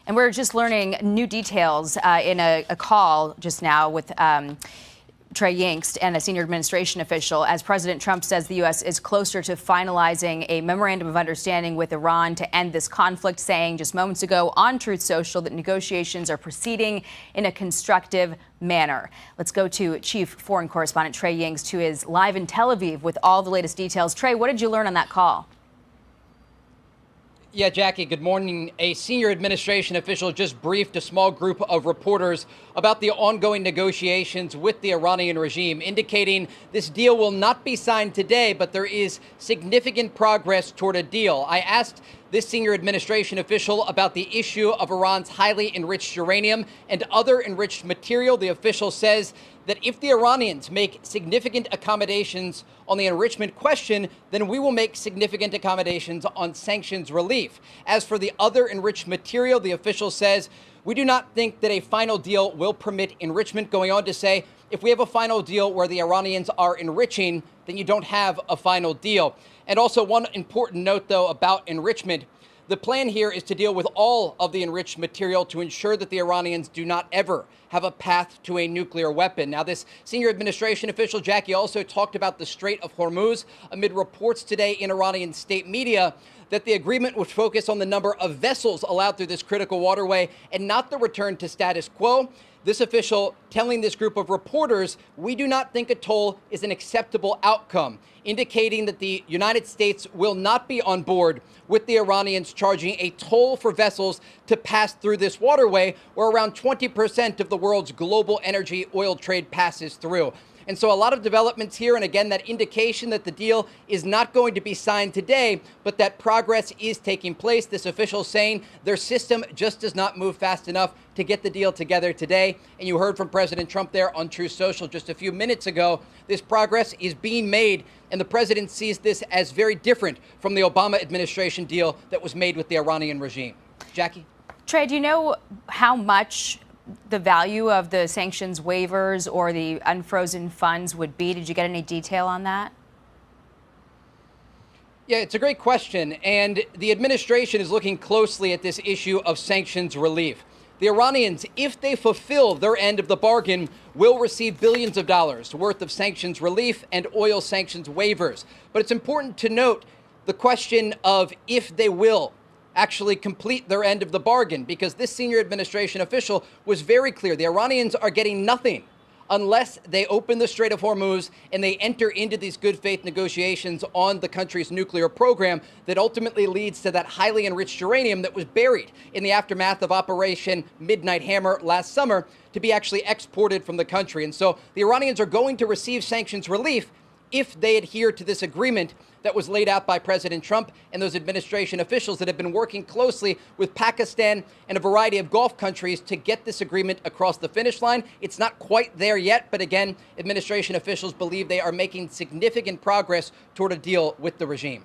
And we're just learning new details in a call just now with Trey Yingst and a senior administration official, as President Trump says the U.S. is closer to finalizing a memorandum of understanding with Iran to end this conflict, saying just moments ago on Truth Social that negotiations are proceeding in a constructive manner. Let's go to Chief Foreign Correspondent Trey Yingst, who is live in Tel Aviv with all the latest details. Trey, what did you learn on that call? Yeah, Jackie, good morning. A senior administration official just briefed a small group of reporters about the ongoing negotiations with the Iranian regime, indicating this deal will not be signed today, but there is significant progress toward a deal. I asked this senior administration official about the issue of Iran's highly enriched uranium and other enriched material. The official says that if the Iranians make significant accommodations on the enrichment question, then we will make significant accommodations on sanctions relief. As for the other enriched material, the official says, we do not think that a final deal will permit enrichment, going on to say, if we have a final deal where the Iranians are enriching, then you don't have a final deal. And also one important note, though, about enrichment. The plan here is to deal with all of the enriched material to ensure that the Iranians do not ever have a path to a nuclear weapon. Now, this senior administration official, Jackie, also talked about the Strait of Hormuz amid reports today in Iranian state media that the agreement would focus on the number of vessels allowed through this critical waterway and not the return to status quo. This official telling this group of reporters, we do not think a toll is an acceptable outcome, indicating that the United States will not be on board with the Iranians charging a toll for vessels to pass through this waterway, where around 20% of the world's global energy oil trade passes through. And so a lot of developments here, and again, that indication that the deal is not going to be signed today, but that progress is taking place. This official saying their system just does not move fast enough to get the deal together today. And you heard from President Trump there on Truth Social just a few minutes ago. This progress is being made, and the president sees this as very different from the Obama administration deal that was made with the Iranian regime. Jackie? Trey, do you know how much the value of the sanctions waivers or the unfrozen funds would be? Did you get any detail on that? Yeah, it's a great question. And the administration is looking closely at this issue of sanctions relief. The Iranians, if they fulfill their end of the bargain, will receive billions of dollars worth of sanctions relief and oil sanctions waivers. But it's important to note the question of if they will actually complete their end of the bargain, because this senior administration official was very clear. The Iranians are getting nothing unless they open the Strait of Hormuz and they enter into these good faith negotiations on the country's nuclear program that ultimately leads to that highly enriched uranium that was buried in the aftermath of Operation Midnight Hammer last summer to be actually exported from the country. And so the Iranians are going to receive sanctions relief if they adhere to this agreement that was laid out by President Trump and those administration officials that have been working closely with Pakistan and a variety of Gulf countries to get this agreement across the finish line. It's not quite there yet, but again, administration officials believe they are making significant progress toward a deal with the regime.